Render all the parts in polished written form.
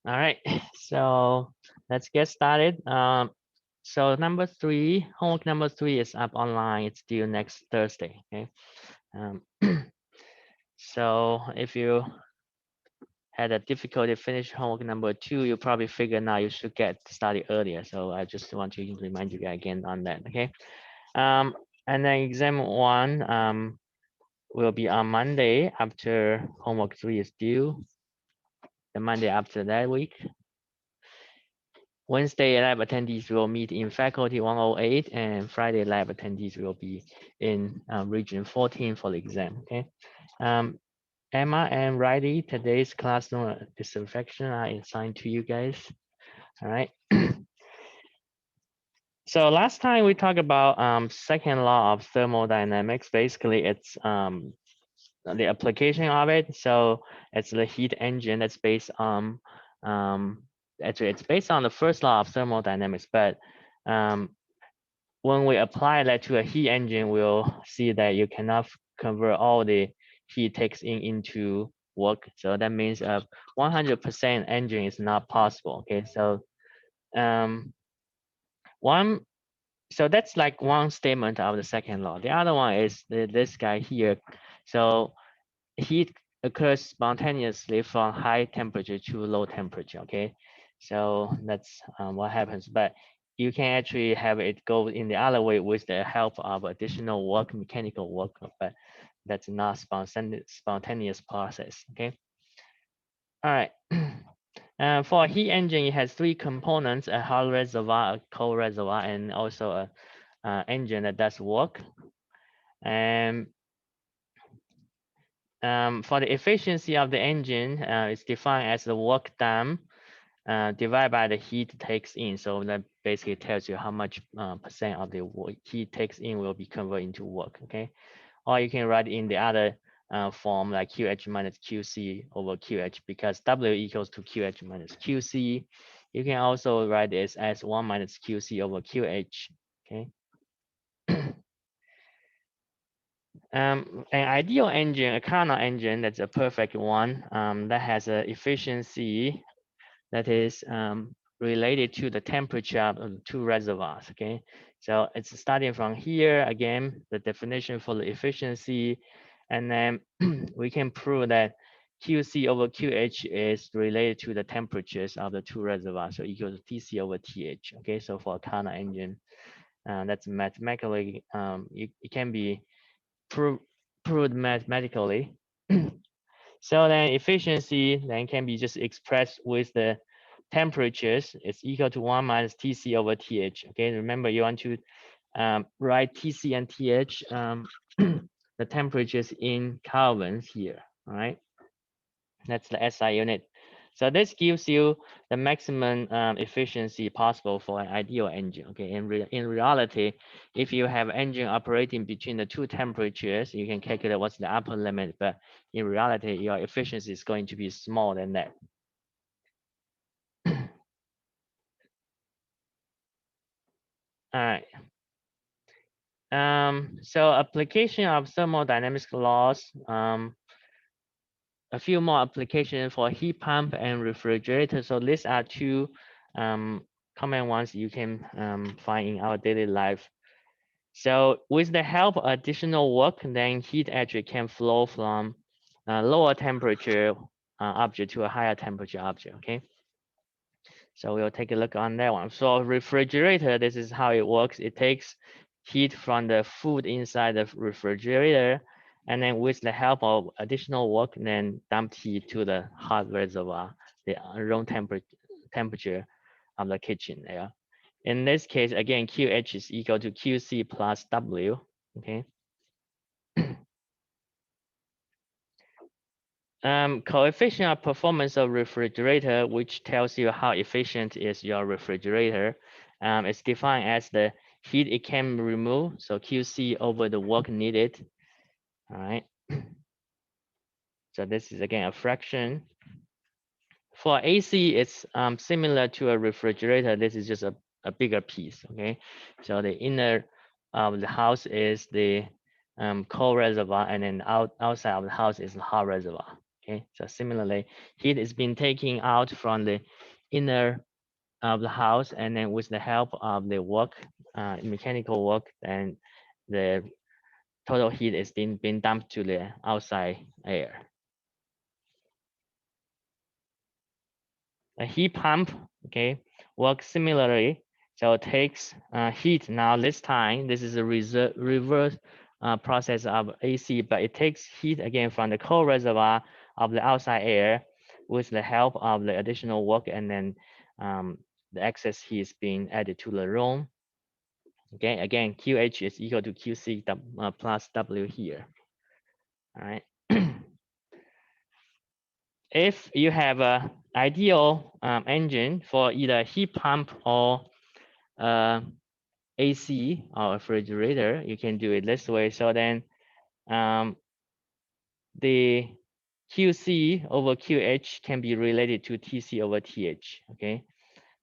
All right, so let's get started. So number 3, homework number 3 is up online. It's due next Thursday. Okay. Um, so if you had a difficulty finish homework number 2, you probably figure now you should get started earlier. So I just want to remind you again on that. Okay. And then exam 1 will be on Monday after homework 3 is due. The Monday after that week. Wednesday lab attendees will meet in faculty 108, and Friday lab attendees will be in region 14 for the exam. Okay. Emma and Riley, today's classroom disinfection are assigned to you guys. All right. So last time we talked about second law of thermodynamics. Basically, it's the application of it. So it's the heat engine that's based on actually it's based on the first law of thermodynamics, but when we apply that to a heat engine, we'll see that you cannot convert all the heat takes in into work. So that means 100% engine is not possible. Okay, so one, so that's like one statement of the second law. The other one is this guy here. So heat occurs spontaneously from high temperature to low temperature. Okay, so that's what happens. But you can actually have it go in the other way with the help of additional work, mechanical work, but that's not spontaneous process. Okay. All right. For a heat engine, it has 3 components: a hot reservoir, a cold reservoir, and also a engine that does work. And for the efficiency of the engine, it's defined as the work done divided by the heat takes in. So that basically tells you how much percent of the heat takes in will be converted into work. Okay, or you can write in the other form like QH minus QC over QH, because W equals to QH minus QC. You can also write this as 1 minus QC over QH. Okay. An ideal engine, a Carnot engine, that's a perfect one, that has an efficiency that is related to the temperature of the 2 reservoirs. Okay, so it's starting from here again, the definition for the efficiency, and then we can prove that QC over QH is related to the temperatures of the 2 reservoirs, so equal to TC over TH. Okay, so for a Carnot engine, that's mathematically it can be proved mathematically. So then efficiency then can be just expressed with the temperatures. It's equal to 1 minus TC over TH. Okay, remember you want to write TC and TH, the temperatures in kelvins here. All right, that's the SI unit. So this gives you the maximum efficiency possible for an ideal engine. Okay, in reality, if you have engine operating between the 2 temperatures, you can calculate what's the upper limit. But in reality, your efficiency is going to be smaller than that. All right. So application of thermodynamics laws. A few more applications for heat pump and refrigerator. So these are 2 common ones you can find in our daily life. So with the help of additional work, then heat actually can flow from a lower temperature object to a higher temperature object. Okay. So we'll take a look on that one. So refrigerator, this is how it works. It takes heat from the food inside the refrigerator, and then with the help of additional work, then dump heat to the hot reservoir, the room temperature of the kitchen there. In this case, again, QH is equal to QC plus W. Okay. Coefficient of performance of refrigerator, which tells you how efficient is your refrigerator, is defined as the heat it can remove, so QC over the work needed. All right. So this is again a fraction. For AC, it's similar to a refrigerator. This is just a bigger piece. Okay. So the inner of the house is the cold reservoir, and then outside of the house is the hot reservoir. Okay, so similarly, heat is being taken out from the inner of the house, and then with the help of the work, mechanical work, and the total heat is being dumped to the outside air. A heat pump, okay, works similarly. So it takes heat. Now this time, this is a reverse process of AC, but it takes heat again from the cold reservoir of the outside air with the help of the additional work, and then the excess heat is being added to the room. Okay, again, QH is equal to QC plus W here. All right. If you have a ideal engine for either heat pump or AC or refrigerator, you can do it this way. So then the QC over QH can be related to TC over TH. Okay.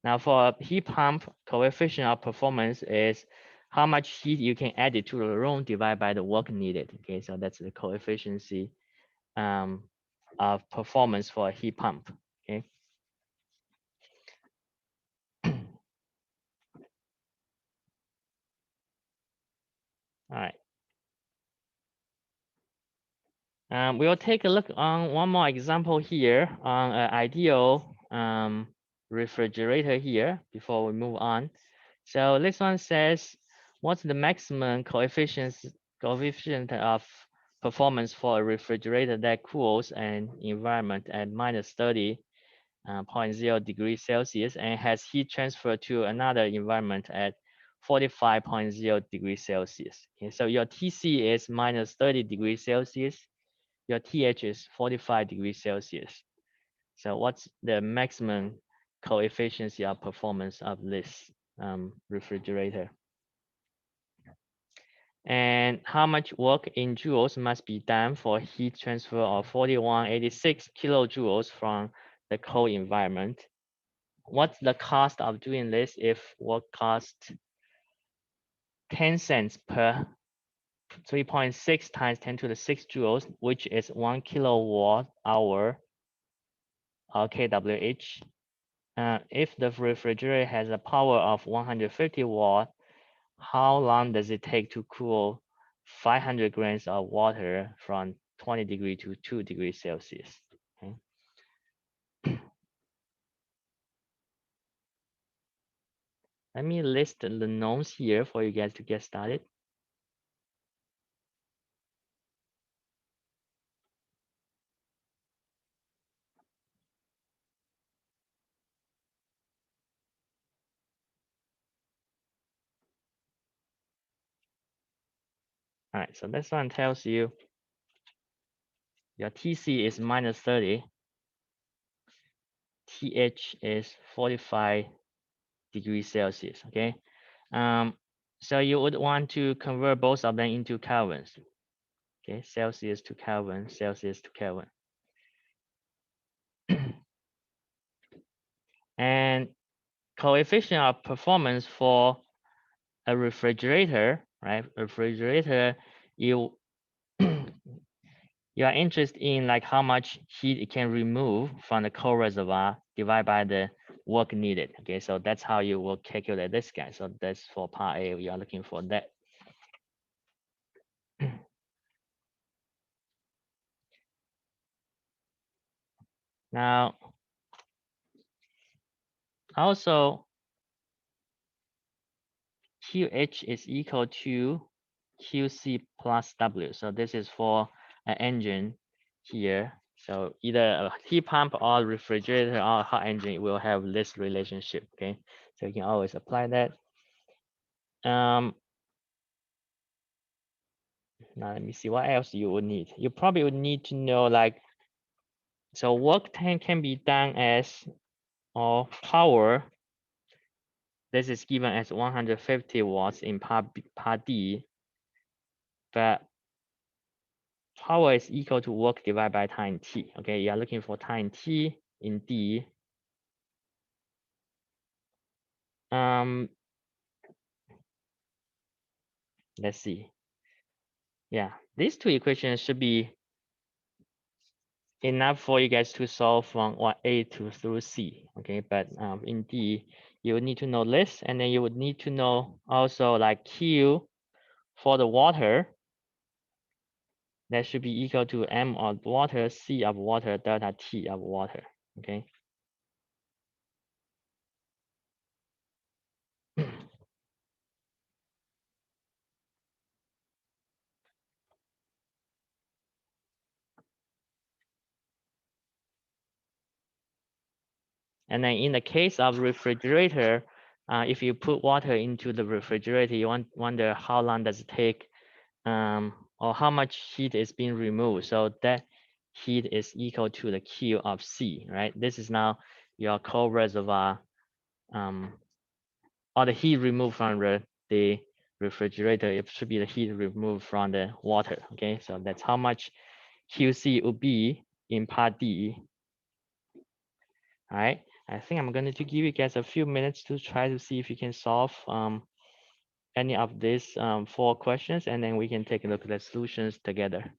Now for a heat pump, coefficient of performance is how much heat you can add it to the room divided by the work needed. Okay, so that's the coefficient of performance for a heat pump. Okay. All right. We'll take a look on one more example here on an ideal refrigerator here before we move on. So this one says, what's the maximum coefficient of performance for a refrigerator that cools an environment at minus 30.0 degrees Celsius and has heat transfer to another environment at 45.0 degrees Celsius. Okay, so your TC is minus 30 degrees Celsius. Your TH is 45 degrees Celsius. So what's the maximum coefficient of performance of this refrigerator? And how much work in joules must be done for heat transfer of 4186 kilojoules from the cold environment? What's the cost of doing this if work costs 10 cents per 3.6 times 10 to the 6 joules, which is 1 kilowatt hour kWh. If the refrigerator has a power of 150 watt, how long does it take to cool 500 grams of water from 20 degree to 2 degrees Celsius? Okay. Let me list the knowns here for you guys to get started. All right, so this one tells you your TC is minus 30, TH is 45 degrees Celsius, okay? So you would want to convert both of them into Kelvins, okay? Celsius to Kelvin, Celsius to Kelvin. And coefficient of performance for a refrigerator, right? Refrigerator, you you are interested in like how much heat it can remove from the cold reservoir divided by the work needed. Okay, so that's how you will calculate this guy. So that's for part A, we are looking for that. Now, also QH is equal to QC plus W. So this is for an engine here. So either a heat pump or refrigerator or hot engine will have this relationship. Okay, so you can always apply that. Now let me see what else you would need. You probably would need to know like, so work can be done as or power. This is given as 150 watts in part D, but power is equal to work divided by time t. Okay, you are looking for time t in D. Let's see. Yeah, these two equations should be enough for you guys to solve from what A to through C. Okay, but in D, you would need to know this, and then you would need to know also like Q for the water. That should be equal to M of water, C of water, delta T of water. Okay. And then in the case of refrigerator, if you put water into the refrigerator, you wonder how long does it take, or how much heat is being removed. So that heat is equal to the Q of C, right? This is now your cold reservoir, or the heat removed from the refrigerator. It should be the heat removed from the water. Okay, so that's how much QC would be in part D. All right, I think I'm going to give you guys a few minutes to try to see if you can solve any of these 4 questions, and then we can take a look at the solutions together.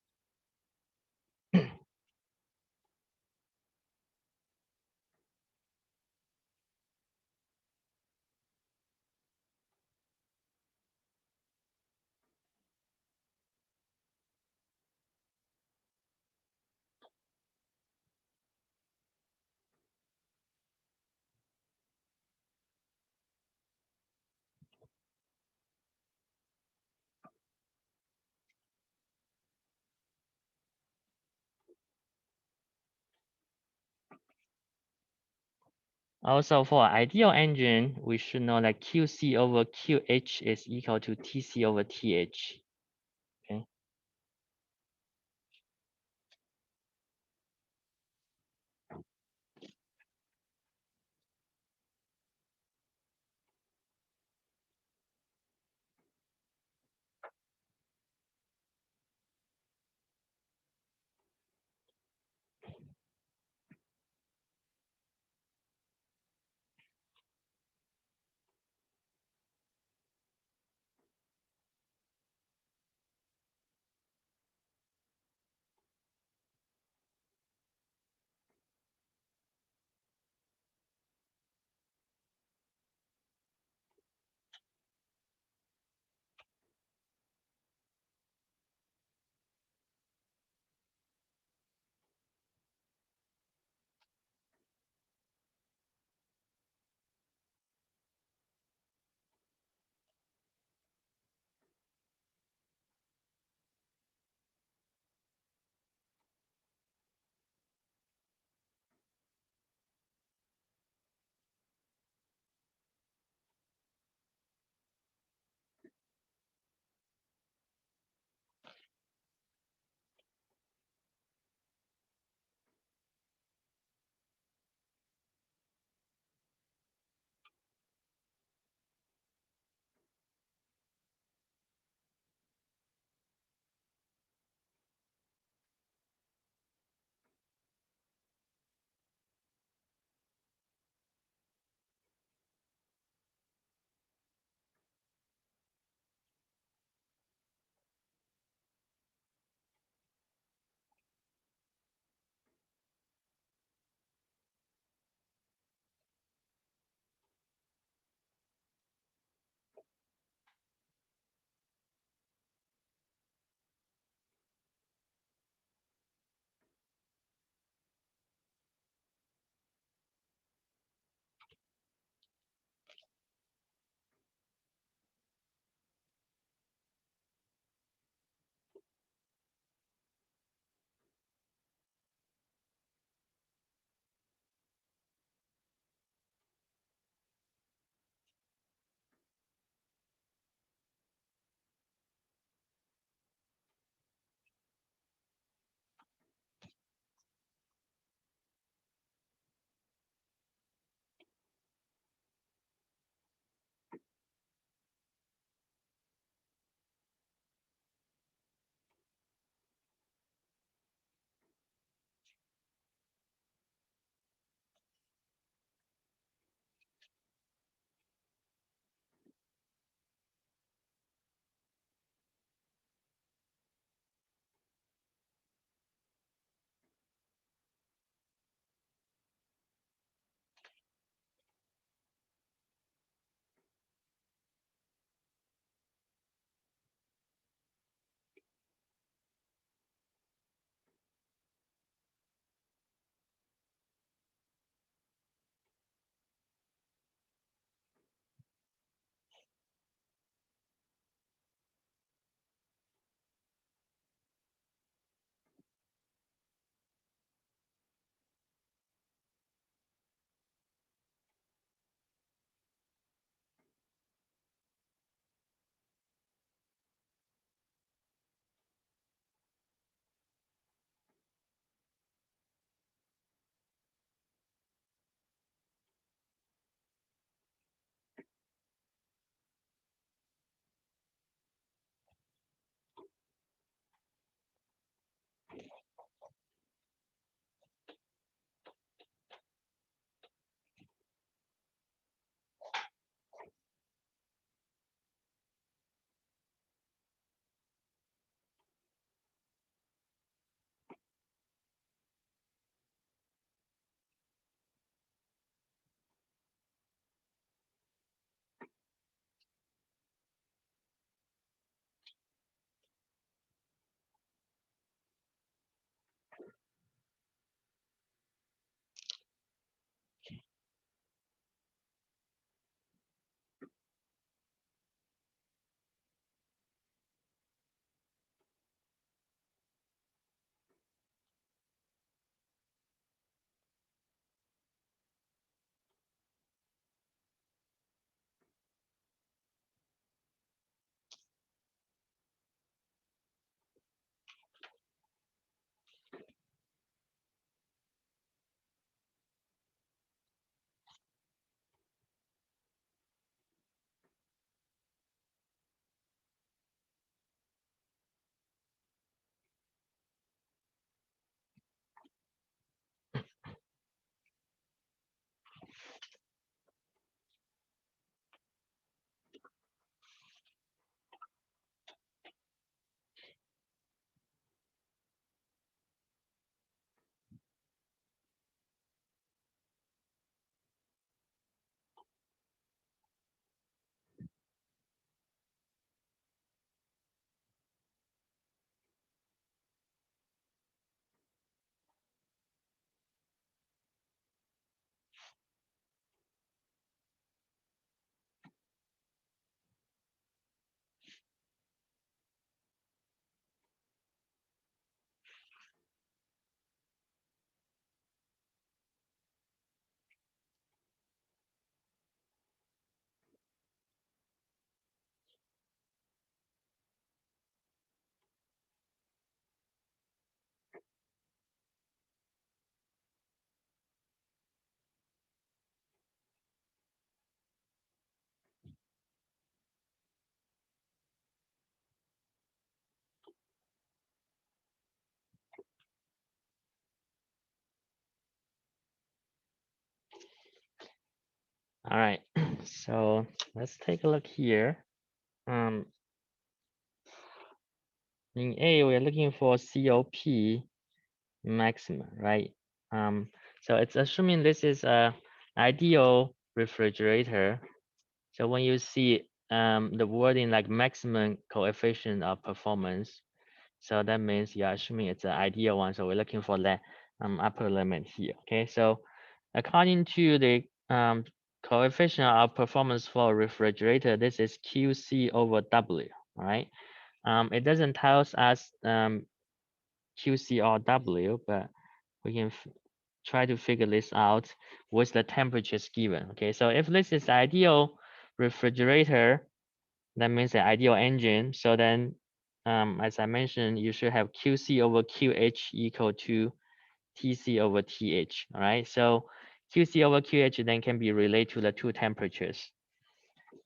Also, for ideal engine, we should know that QC over QH is equal to TC over TH. Okay. All right, so let's take a look here. In A, we're looking for COP maximum, right? So it's assuming this is a ideal refrigerator. So when you see the wording like maximum coefficient of performance, so that means you're assuming it's an ideal one. So we're looking for that upper limit here. Okay, so according to the coefficient of performance for a refrigerator, this is QC over W. All right. It doesn't tell us QC or W, but we can try to figure this out with the temperatures given. Okay, so if this is ideal refrigerator, that means the ideal engine. So then, as I mentioned, you should have QC over QH equal to TC over TH. All right, so QC over QH then can be related to the two temperatures.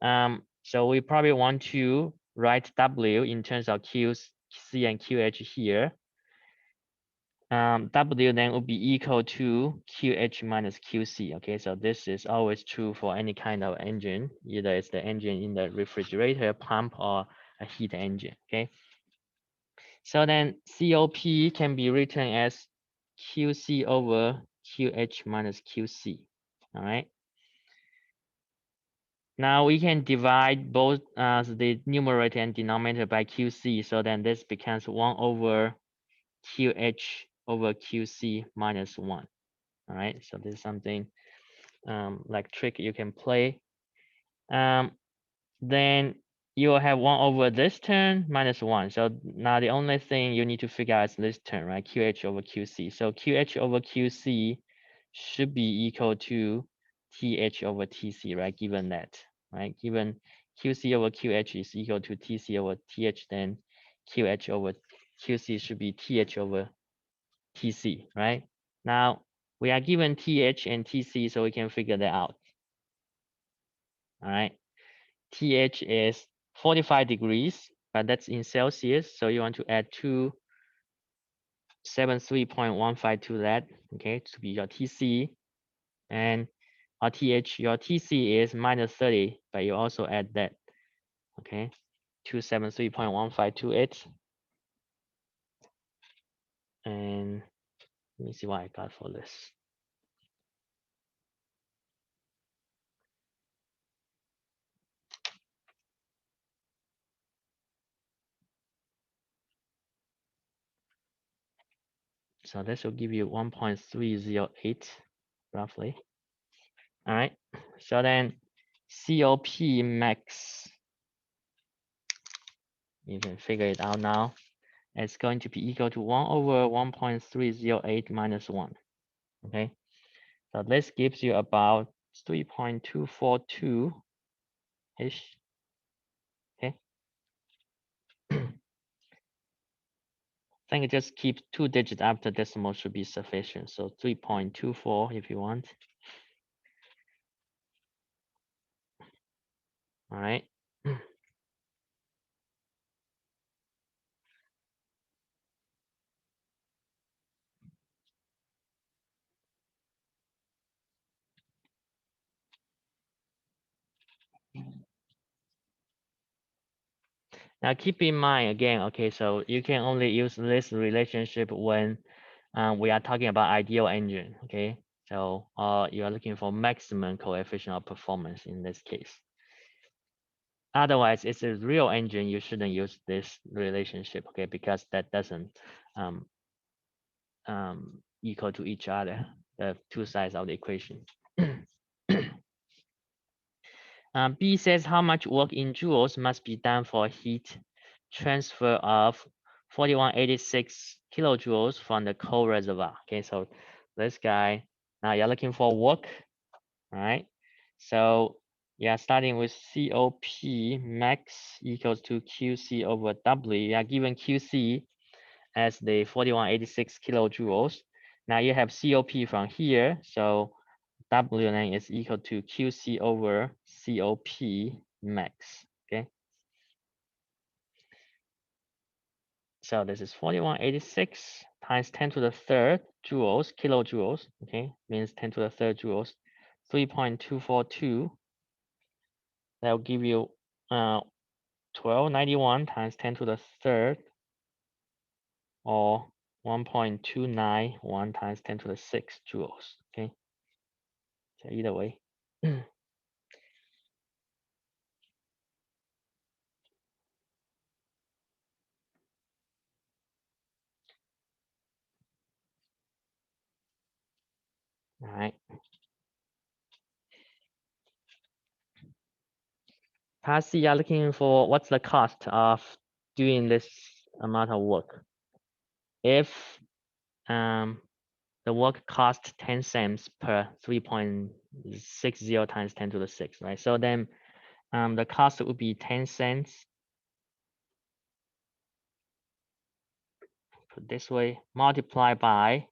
So we probably want to write W in terms of QC and QH here. W then would be equal to QH minus QC. Okay, so this is always true for any kind of engine, either it's the engine in the refrigerator, pump, or a heat engine. Okay, so then COP can be written as QC over QH minus QC. All right. Now we can divide both the numerator and denominator by QC, so then this becomes 1 over QH over QC minus 1. All right, so this is something like trick you can play. Then you will have 1 over this term minus 1. So now the only thing you need to figure out is this term, right? QH over QC. So QH over QC should be equal to TH over TC, right? Given that, right? Given QC over QH is equal to TC over TH, then QH over QC should be TH over TC, right? Now we are given TH and TC, so we can figure that out. All right. TH is 45 degrees, but that's in Celsius. So you want to add 273.15 to that, okay, to be your TC. And our TH, your TC is minus 30, but you also add that, okay, 273.15 to it. And let me see what I got for this. So this will give you 1.308 roughly. All right. So then COP max, you can figure it out now. It's going to be equal to 1 over 1.308 minus 1. Okay. So this gives you about 3.242 ish. Okay. I think just keep 2 digits after decimal should be sufficient. So 3.24 if you want. All right. Now keep in mind again, okay, so you can only use this relationship when we are talking about ideal engine, okay? So you are looking for maximum coefficient of performance in this case. Otherwise, it's a real engine, you shouldn't use this relationship, okay? Because that doesn't equal to each other, the two sides of the equation. B says how much work in joules must be done for heat transfer of 4186 kilojoules from the coal reservoir. Okay, so this guy, now you're looking for work, all right? So yeah, starting with COP max equals to QC over W. You are given QC as the 4186 kilojoules. Now you have COP from here, so W then is equal to QC over COP max, okay? So this is 4186 times 10 to the third joules, kilojoules, okay? Means 10 to the third joules, 3.242 That will give you 1291 times 10 to the third, or 1.291 times 10 to the sixth joules. Okay, so either way. All right. Part C, you're looking for what's the cost of doing this amount of work. If the work cost 10 cents per 3.60 times 10 to the 6, right? So then the cost would be 10 cents, put this way, multiplied by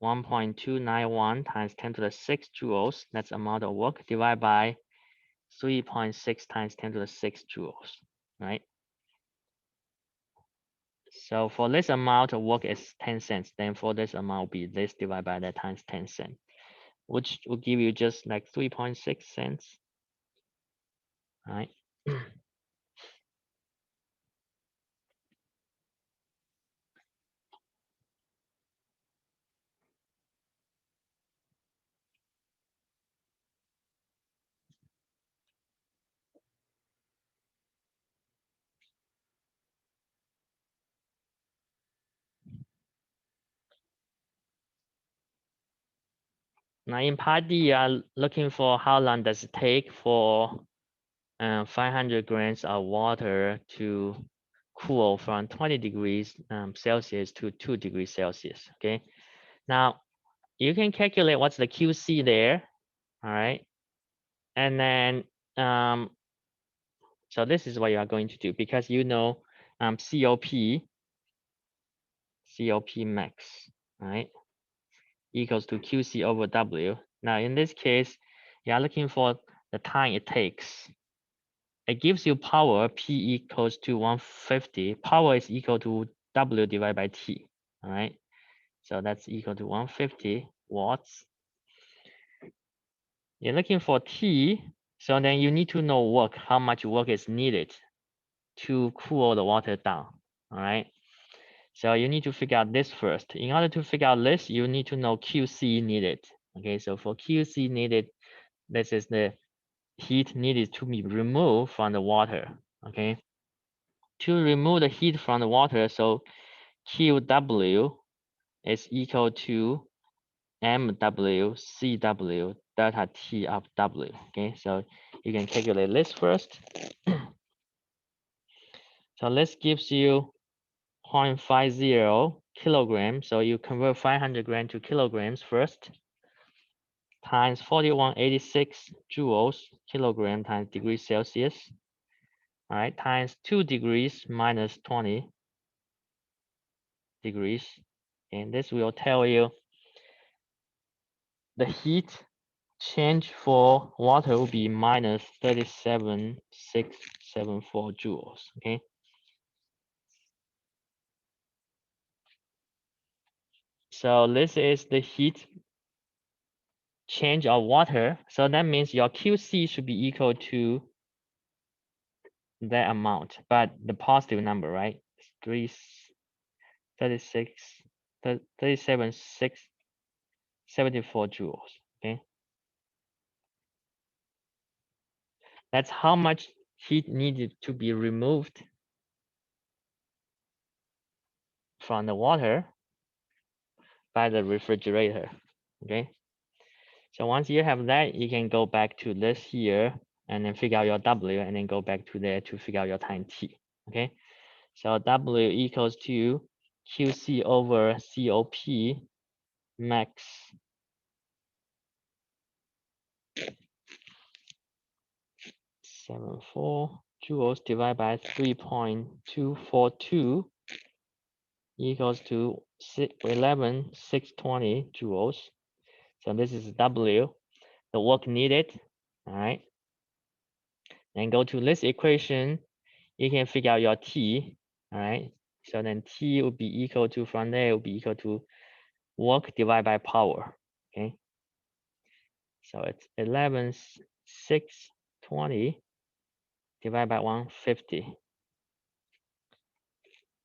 1.291 times 10 to the 6 joules, that's amount of work, divided by 3.6 times 10 to the 6 joules, right? So for this amount of work is 10 cents, then for this amount will be this divided by that times 10 cents, which will give you just like 3.6 cents, right? Now in part D, you are looking for how long does it take for 500 grams of water to cool from 20 degrees Celsius to 2 degrees Celsius, okay? Now, you can calculate what's the QC there, all right? And then, so this is what you are going to do because you know COP max, right, equals to QC over W. Now, in this case, you are looking for the time it takes. It gives you power, P equals to 150. Power is equal to W divided by T, all right? So that's equal to 150 watts. You're looking for T, so then you need to know work, how much work is needed to cool the water down, all right? So you need to figure out this first. In order to figure out this, you need to know QC needed. Okay, so for QC needed, this is the heat needed to be removed from the water, okay? To remove the heat from the water, so QW is equal to MW CW delta T of W, okay? So you can calculate this first. So this gives you 0.50 kilograms. So you convert 500 grams to kilograms first, times 4186 joules, kilogram times degrees Celsius, all right, times 2 degrees minus 20 degrees. And this will tell you the heat change for water will be minus 37,674 joules, okay? So this is the heat change of water. So that means your QC should be equal to that amount, but the positive number, right? 36, 37,674 joules, okay? That's how much heat needed to be removed from the water by the refrigerator, okay? So once you have that, you can go back to this here and then figure out your W and then go back to there to figure out your time T, okay? So W equals to QC over COP max 74 joules divided by 3.242 equals to 11,620 joules. So this is W, the work needed, all right? Then go to this equation, you can figure out your T, all right? So then T will be equal to, from there, will be equal to work divided by power, okay? So it's 11,620 divided by 150.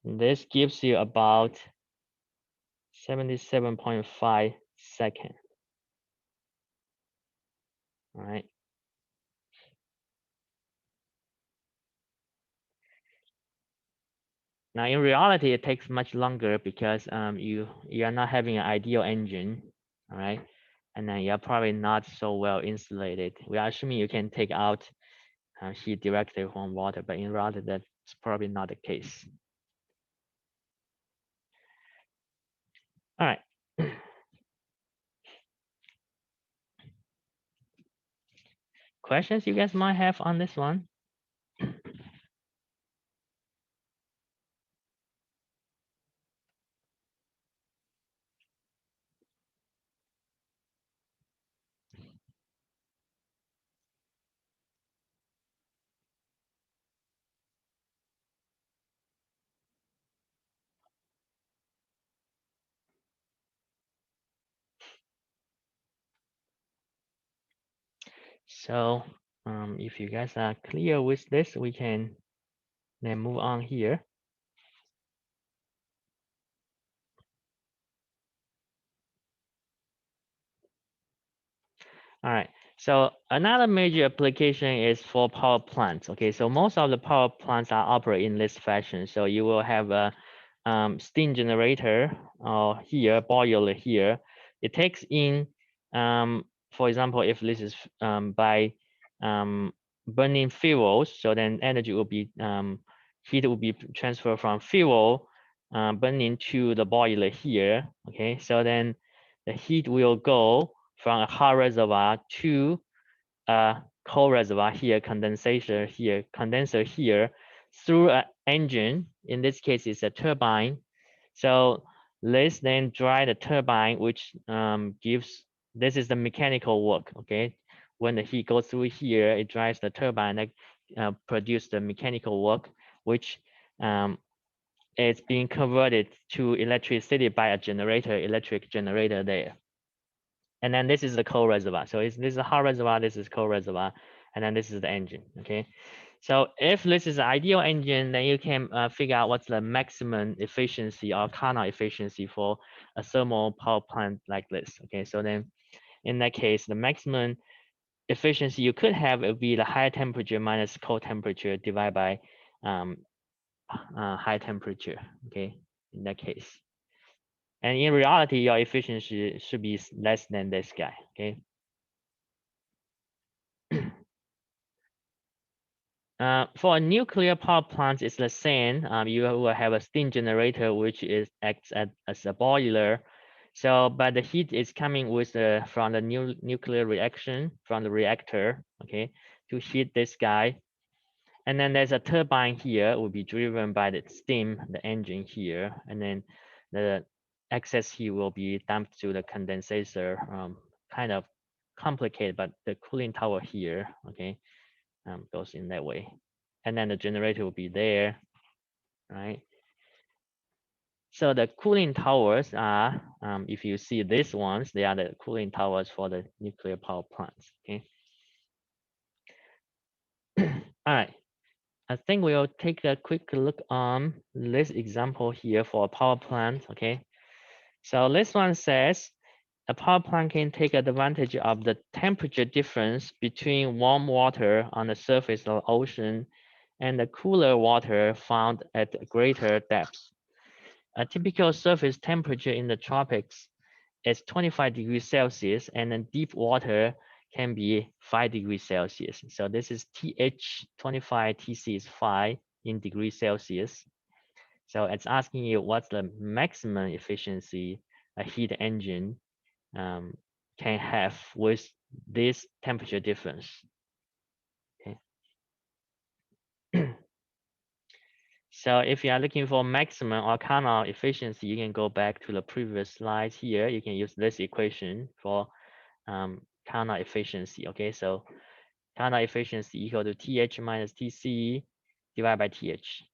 This gives you about 77.5 seconds. All right. Now, in reality, it takes much longer because you are not having an ideal engine, all right? And then you're probably not so well insulated. We are assuming you can take out heat directly from water, but in reality, that's probably not the case. All right. Questions you guys might have on this one? So if you guys are clear with this, we can then move on here. All right. So another major application is for power plants. Okay, so most of the power plants are operate in this fashion. So you will have a steam generator here, boiler here. It takes in, for example, if this is by burning fuels, so then energy will be heat will be transferred from fuel burning to the boiler here. Okay, so then the heat will go from a hot reservoir to a cold reservoir here, condenser here, through an engine. In this case, it's a turbine. So let's then drive the turbine, which gives, this is the mechanical work, okay? When the heat goes through here, it drives the turbine that produce the mechanical work, which is being converted to electricity by a generator, electric generator there. And then this is the cold reservoir. So this is a hot reservoir, this is cold reservoir, and then this is the engine, okay? So if this is the ideal engine, then you can figure out what's the maximum efficiency or Carnot efficiency for a thermal power plant like this, okay? So then in that case, the maximum efficiency you could have would be the high temperature minus cold temperature divided by high temperature, okay, in that case. And in reality, your efficiency should be less than this guy, okay? For a nuclear power plant, it's the same. You will have a steam generator, which acts as a boiler. So, but the heat is coming with from the nuclear reaction from the reactor, okay, to heat this guy. And then there's a turbine here, will be driven by the steam, the engine here, and then the excess heat will be dumped to the condenser. Kind of complicated, but the cooling tower here, okay, goes in that way. And then the generator will be there, right? So the cooling towers are, if you see these ones, they are the cooling towers for the nuclear power plants, okay? All right, I think we'll take a quick look on this example here for a power plant, okay? So this one says, a power plant can take advantage of the temperature difference between warm water on the surface of the ocean and the cooler water found at greater depths. A typical surface temperature in the tropics is 25 degrees Celsius, and then deep water can be 5 degrees Celsius. So this is TH25, TC is 5 in degrees Celsius. So it's asking you what's the maximum efficiency a heat engine can have with this temperature difference. Okay. So if you are looking for maximum or Carnot efficiency, you can go back to the previous slides here. You can use this equation for Carnot efficiency. Okay, so Carnot efficiency equal to TH minus TC divided by TH.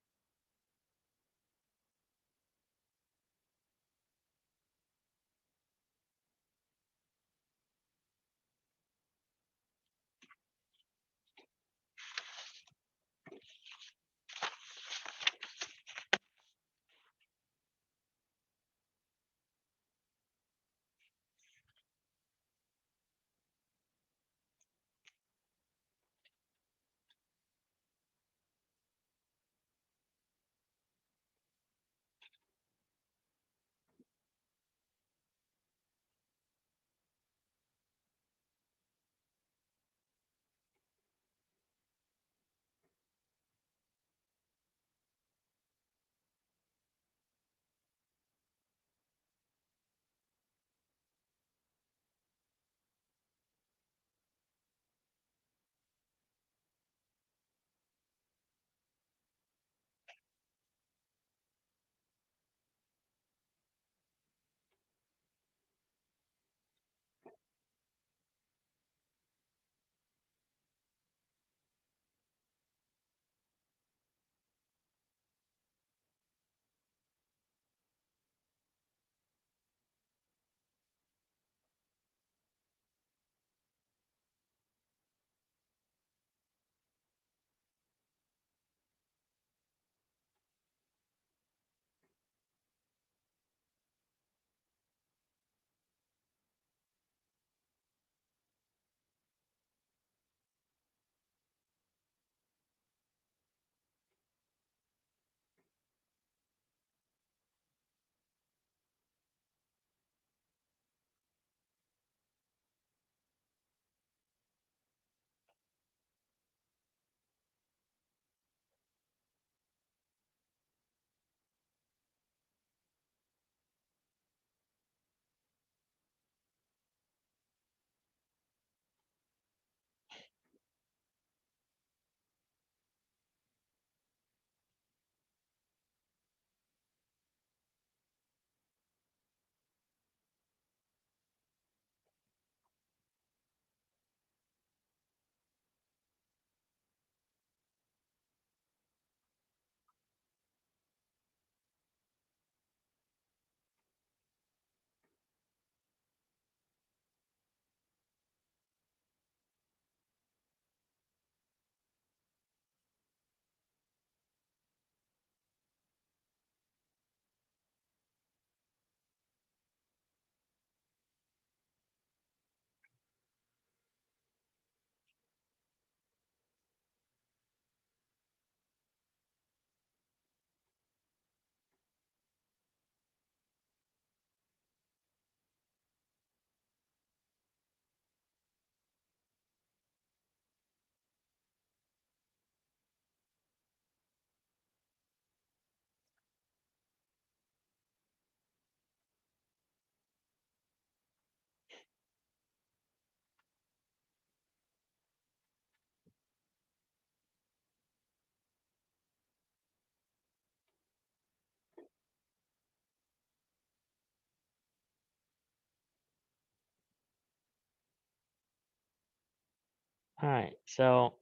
All right, so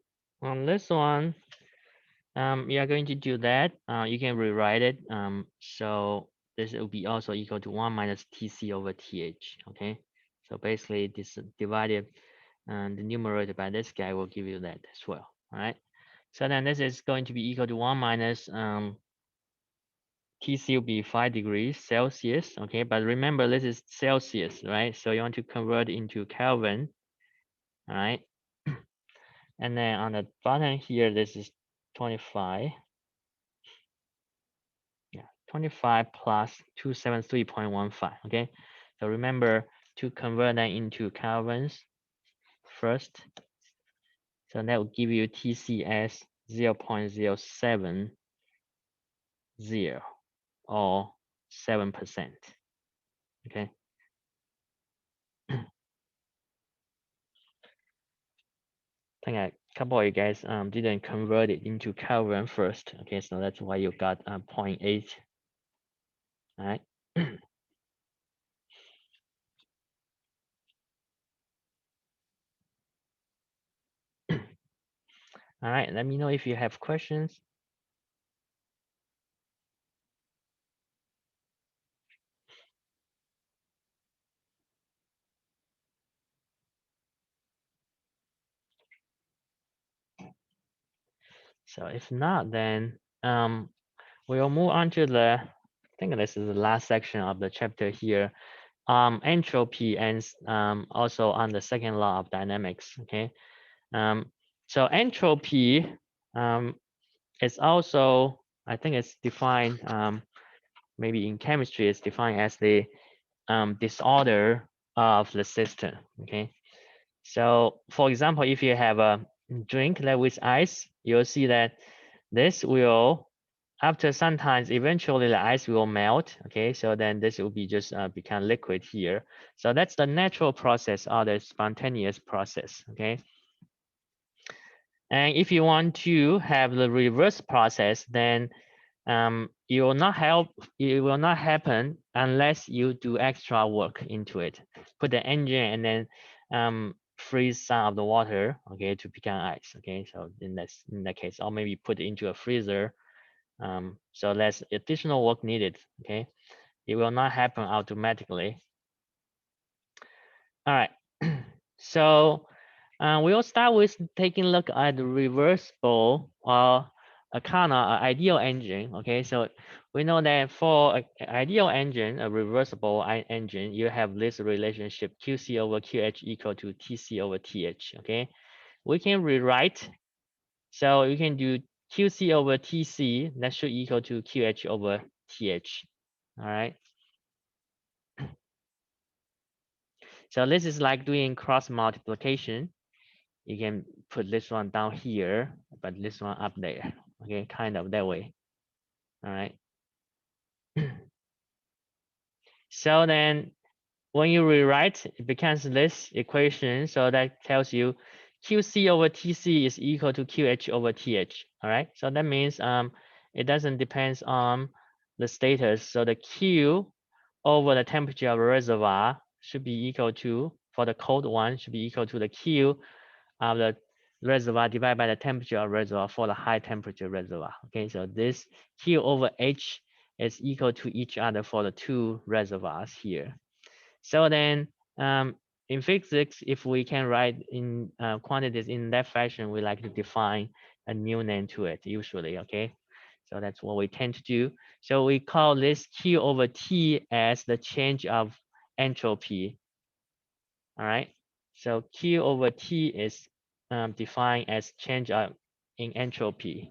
on this one, you are going to do that. You can rewrite it. So this will be also equal to 1 minus Tc over Th. Okay, so basically this divided and the numerator by this guy will give you that as well. All right. So then this is going to be equal to 1 minus Tc will be 5 degrees Celsius. Okay, but remember this is Celsius, right? So you want to convert into Kelvin. All right. And then on the bottom here, this is 25. Yeah, 25 plus 273.15. Okay, so remember to convert that into kelvins first. So that will give you TCS 0.070 or 7%. Okay. I think a couple of you guys didn't convert it into Kelvin first. Okay, so that's why you got 0.8. All right. All right, let me know if you have questions. So if not, then we'll move on to the, I think this is the last section of the chapter here. Entropy and also on the second law of dynamics. Okay. So entropy is also, I think it's defined, maybe in chemistry, it's defined as the disorder of the system. Okay. So for example, if you have a drink that with ice, you'll see that this will, after some time, eventually the ice will melt. Okay, so then this will be just become liquid here. So that's the natural process or the spontaneous process. Okay, and if you want to have the reverse process, then it will not help. It will not happen unless you do extra work into it. Put the engine and then freeze some of the water. Okay, to become ice. Okay, so in that case, or maybe put it into a freezer. So there's additional work needed. Okay, it will not happen automatically. All right. So we'll start with taking a look at the reversible or a kind of ideal engine. Okay, so we know that for an ideal engine, a reversible engine, you have this relationship QC over QH equal to TC over TH. Okay, we can rewrite. So you can do QC over TC, that should equal to QH over TH. All right. So this is like doing cross multiplication. You can put this one down here, but this one up there. Okay, kind of that way. All right. So then when you rewrite, it becomes this equation. So that tells you QC over TC is equal to QH over TH. All right. So that means it doesn't depend on the status. So the Q over the temperature of a reservoir should be equal to, for the cold one, should be equal to the Q of the reservoir divided by the temperature of reservoir for the high temperature reservoir. Okay, so this Q over H is equal to each other for the two reservoirs here. So then in physics, if we can write in quantities in that fashion, we like to define a new name to it usually, okay? So that's what we tend to do. So we call this Q over T as the change of entropy, all right? So Q over T is defined as change of in entropy.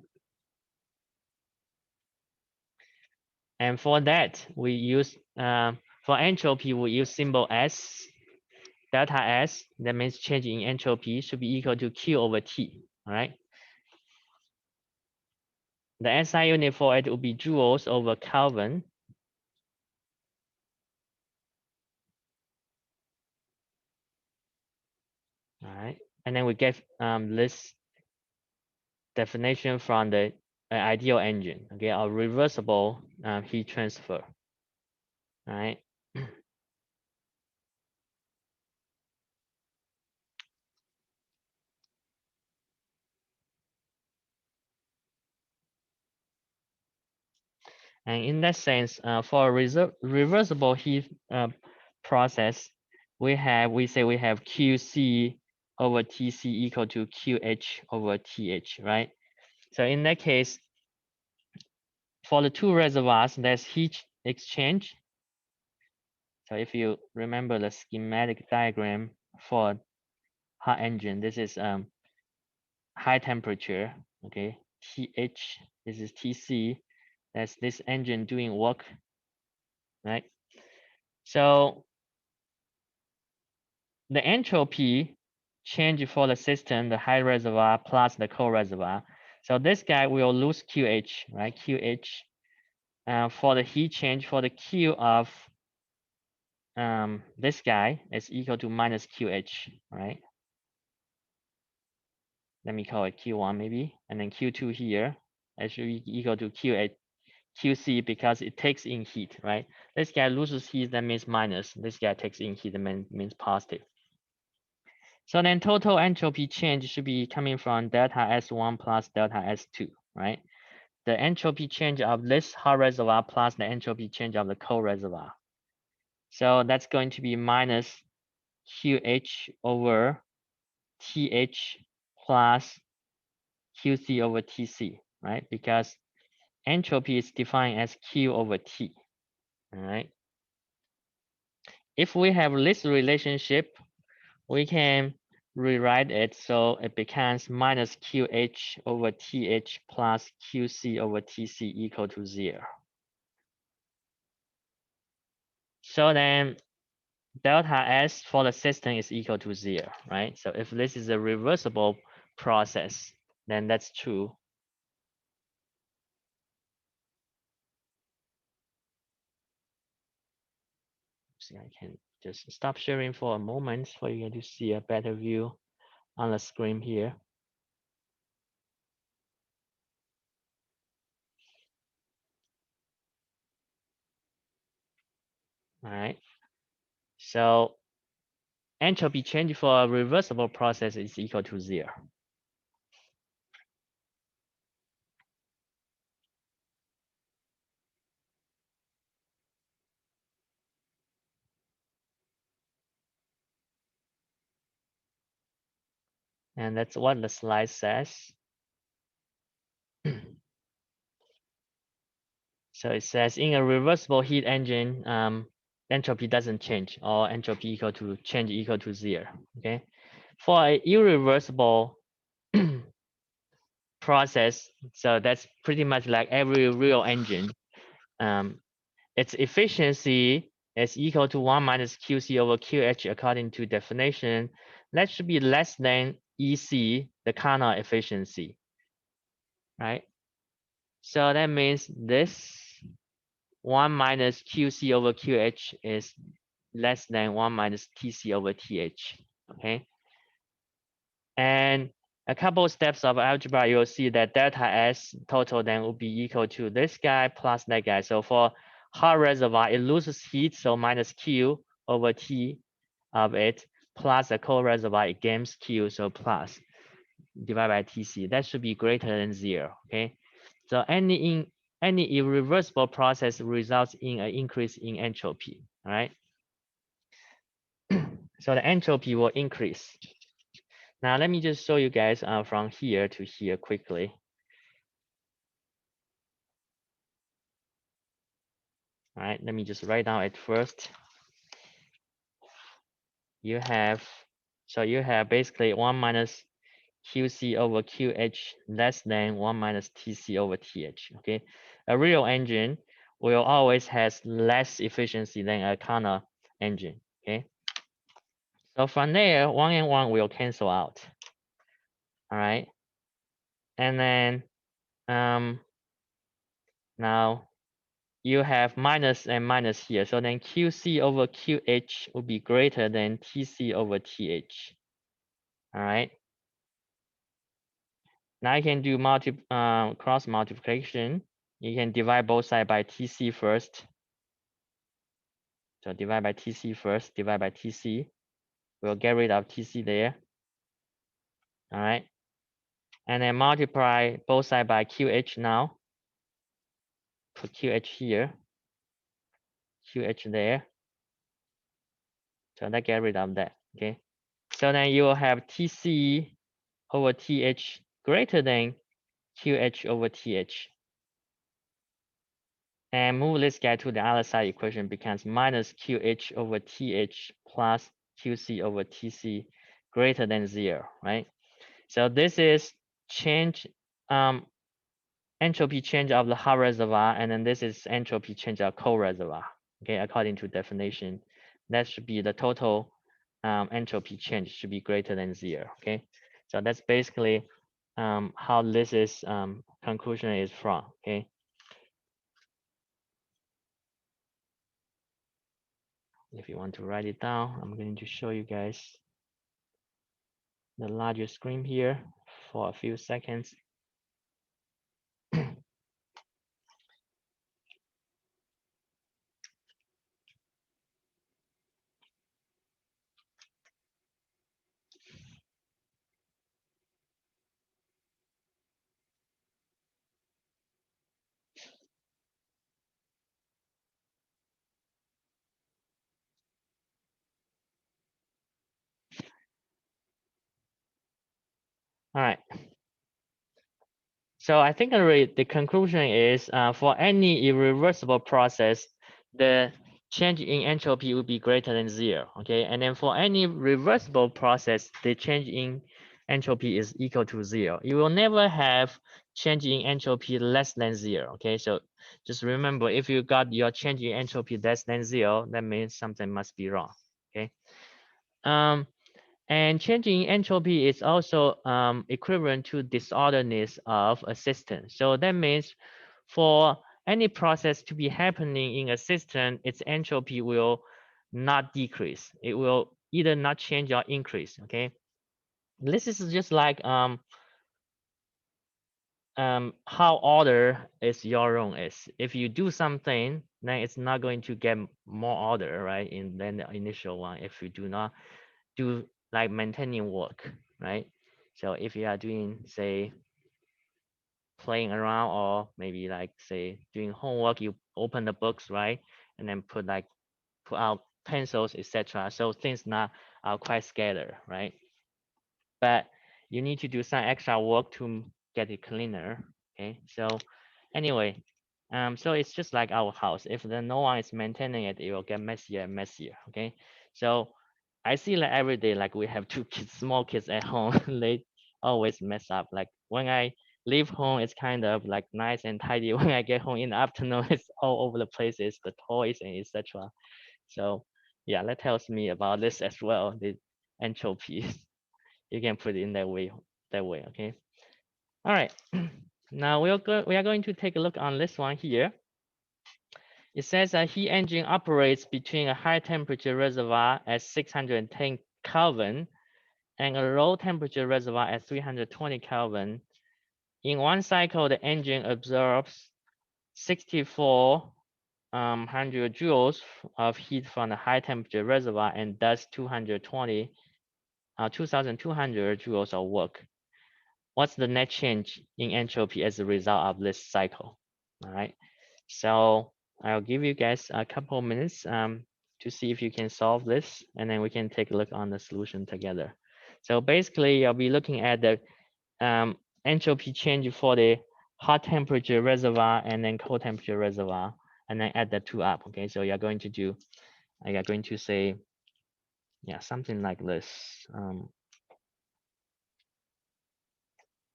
And for that, we use, for entropy, we use symbol S, delta S, that means change in entropy should be equal to Q over T, all right? The SI unit for it will be joules over Kelvin. All right, and then we get this definition from the ideal engine, okay, a reversible heat transfer, all right? And in that sense, for a reversible heat process, we say we have QC over TC equal to QH over TH, right? So in that case, for the two reservoirs, there's heat exchange. So if you remember the schematic diagram for hot engine, this is high temperature, okay? TH, this is TC, that's this engine doing work, right? So the entropy change for the system, the high reservoir plus the cold reservoir. So this guy will lose QH, right? QH for the heat change for the Q of this guy is equal to minus QH, right? Let me call it Q1 maybe, and then Q2 here it should be equal to QH, QC because it takes in heat, right? This guy loses heat, that means minus. This guy takes in heat, that means positive. So then total entropy change should be coming from delta S1 plus delta S2, right? The entropy change of this hot reservoir plus the entropy change of the cold reservoir. So that's going to be minus QH over TH plus QC over TC, right? Because entropy is defined as Q over T, all right? If we have this relationship, we can rewrite it so it becomes minus QH over TH plus QC over TC equal to 0. So then delta S for the system is equal to 0, right? So if this is a reversible process, then that's true. See, I can just stop sharing for a moment for you to see a better view on the screen here. All right. So entropy change for a reversible process is equal to 0. And that's what the slide says. So it says in a reversible heat engine, entropy doesn't change, or entropy equal to change equal to 0. Okay. For a irreversible process, so that's pretty much like every real engine. Its efficiency is equal to 1 minus QC over QH according to definition. That should be less than EC, the Carnot efficiency, right? So that means this 1 minus QC over QH is less than 1 minus TC over TH, okay? And a couple of steps of algebra, you'll see that delta S total then will be equal to this guy plus that guy. So for hot reservoir, it loses heat, so minus Q over T of it, plus a cold reservoir, it gains Q, so plus divided by TC. That should be greater than 0, okay? So any irreversible process results in an increase in entropy, all right? So the entropy will increase. Now let me just show you guys from here to here quickly. All right, let me just write down it first. You have basically 1 minus QC over QH less than 1 minus TC over TH, okay? A real engine will always has less efficiency than a Carnot engine, okay? So from there, 1 and 1 will cancel out, all right? And then now you have minus and minus here. So then QC over QH will be greater than TC over TH. All right. Now you can do cross multiplication. You can divide both sides by TC first. So divide by TC first, divide by TC. We'll get rid of TC there. All right. And then multiply both sides by QH now. put QH here, QH there. So that get rid of that. Okay. So then you will have TC over TH greater than QH over TH. And move this guy to the other side, equation becomes minus QH over TH plus QC over TC greater than 0, right? So this is change, entropy change of the hot reservoir, and then this is entropy change of cold reservoir, okay, according to definition. That should be the total entropy change should be greater than 0, okay? So that's basically how this is conclusion is from, okay? If you want to write it down, I'm going to show you guys the larger screen here for a few seconds. All right. So I think the conclusion is for any irreversible process, the change in entropy will be greater than 0. Okay, and then for any reversible process, the change in entropy is equal to 0. You will never have change in entropy less than 0. Okay, so just remember, if you got your change in entropy less than 0, that means something must be wrong. Okay. And changing entropy is also equivalent to disorderness of a system. So that means for any process to be happening in a system, its entropy will not decrease. It will either not change or increase. Okay, this is just like how order is your own is. If you do something, then it's not going to get more order, right? Than the initial one. If you do not do like maintaining work, right? So if you are doing, say, playing around, or maybe like say doing homework, you open the books, right? And then put out pencils, etc. So things now are quite scattered, right? But you need to do some extra work to get it cleaner. Okay. So anyway, so it's just like our house. If then no one is maintaining it, it will get messier and messier. Okay. So I see like every day, like we have two kids, small kids at home, they always mess up. Like when I leave home, it's kind of like nice and tidy. When I get home in the afternoon, it's all over the places, the toys and etc. So yeah, that tells me about this as well, the entropy. You can put it in that way, okay? All right. Now we are going to take a look on this one here. It says a heat engine operates between a high temperature reservoir at 610 Kelvin and a low temperature reservoir at 320 Kelvin. In one cycle, the engine absorbs 6,400 joules of heat from the high temperature reservoir and does 2,200 joules of work. What's the net change in entropy as a result of this cycle? All right. So I'll give you guys a couple of minutes to see if you can solve this, and then we can take a look on the solution together. So basically, I'll be looking at the entropy change for the hot temperature reservoir and then cold temperature reservoir, and then add the two up. Okay, so you're going to say, yeah, something like this.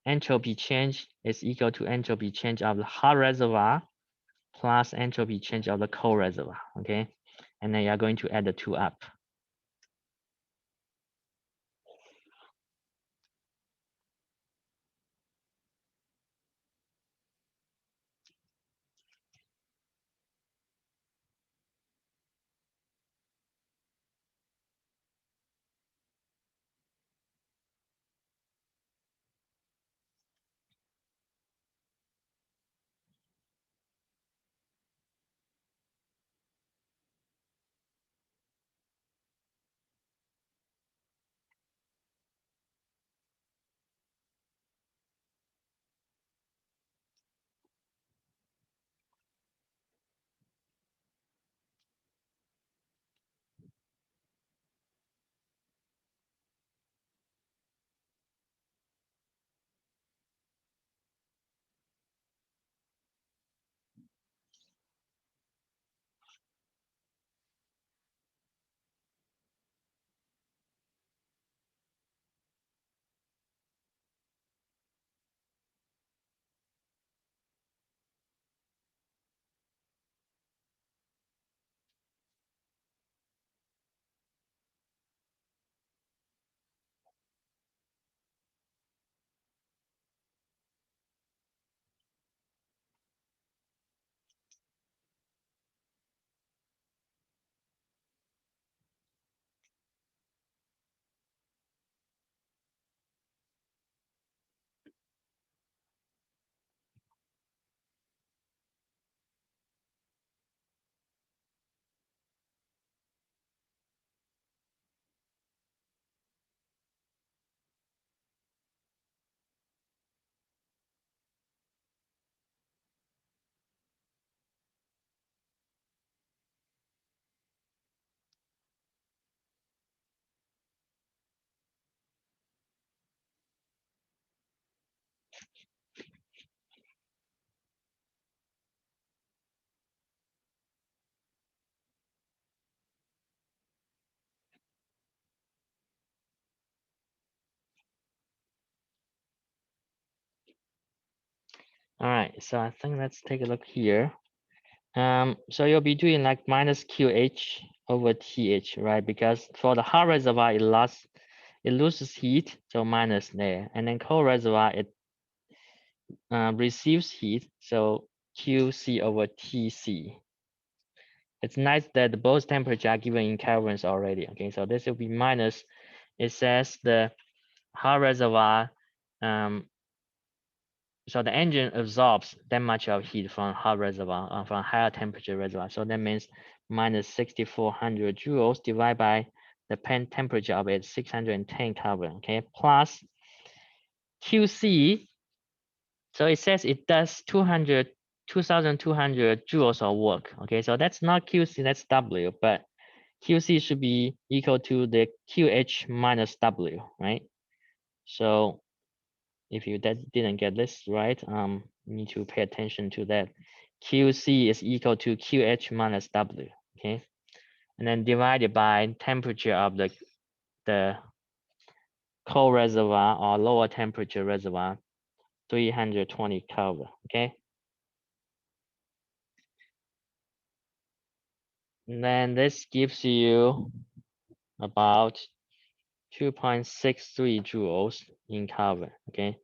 Entropy change is equal to entropy change of the hot reservoir plus entropy change of the cold reservoir. Okay, and then you're going to add the two up. All right, so I think let's take a look here. So you'll be doing like minus QH over TH, right? Because for the hot reservoir, it loses heat, so minus there. And then cold reservoir, it receives heat, so QC over TC. It's nice that both temperature are given in kelvins already. Okay, so this will be minus. It says the hot reservoir, so the engine absorbs that much of heat from hot reservoir, from higher temperature reservoir. So that means minus 6,400 joules divided by the pan temperature of it, 610 Kelvin. Okay, plus QC. So it says it does 2,200 joules of work. Okay, so that's not QC, that's W, but QC should be equal to the QH minus W, right? So if you didn't get this right, you need to pay attention to that. QC is equal to QH minus W, okay? And then divided by temperature of the cold reservoir or lower temperature reservoir, 320 Kelvin, okay? And then this gives you about 2.63 joules in Kelvin, okay?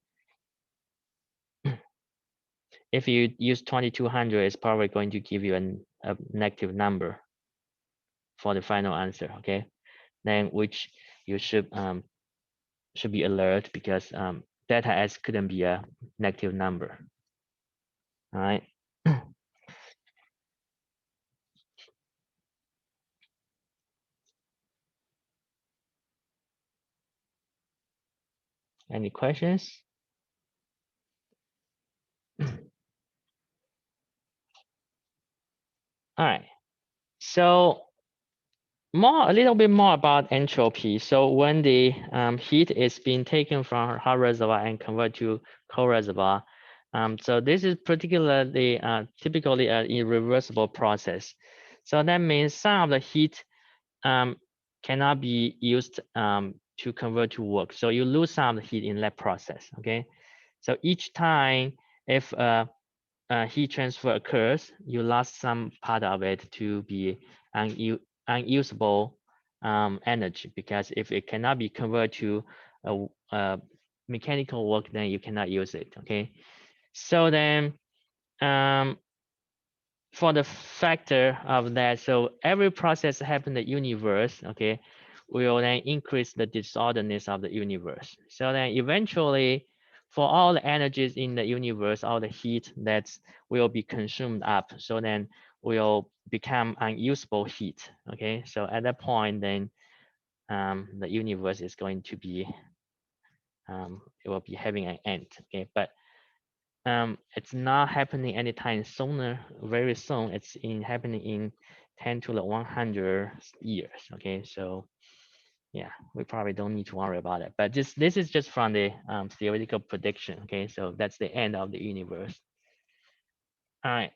If you use 2200, it's probably going to give you a negative number for the final answer, okay? Then which you should be alert because delta S couldn't be a negative number. All right. Any questions? All right. So a little bit more about entropy. So when the heat is being taken from hot reservoir and converted to cold reservoir, so this is particularly typically an irreversible process. So that means some of the heat cannot be used to convert to work. So you lose some of the heat in that process. Okay. So each time if heat transfer occurs, you lost some part of it to be unusable energy, because if it cannot be converted to a mechanical work, then you cannot use it. Okay. So then for the factor of that, so every process happen in the universe, okay, will then increase the disorderness of the universe. So then eventually, for all the energies in the universe, all the heat that will be consumed up, so then will become unusable heat. Okay, so at that point, then the universe is going to be it will be having an end. Okay, but it's not happening anytime sooner, very soon. It's happening in 10 to the 100 years. Okay, so yeah, we probably don't need to worry about it. But this is just from the theoretical prediction. Okay, so that's the end of the universe. All right.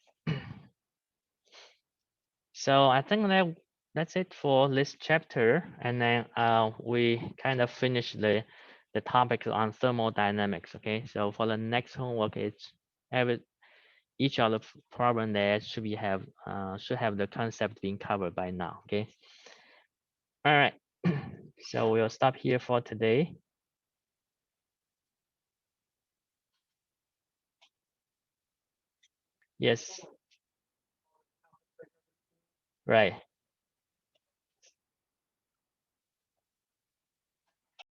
So I think that's it for this chapter, and then we kind of finish the topic on thermodynamics. Okay, so for the next homework, it's every each of the problem there should have the concept being covered by now. Okay. All right. So we'll stop here for today. Yes. Right.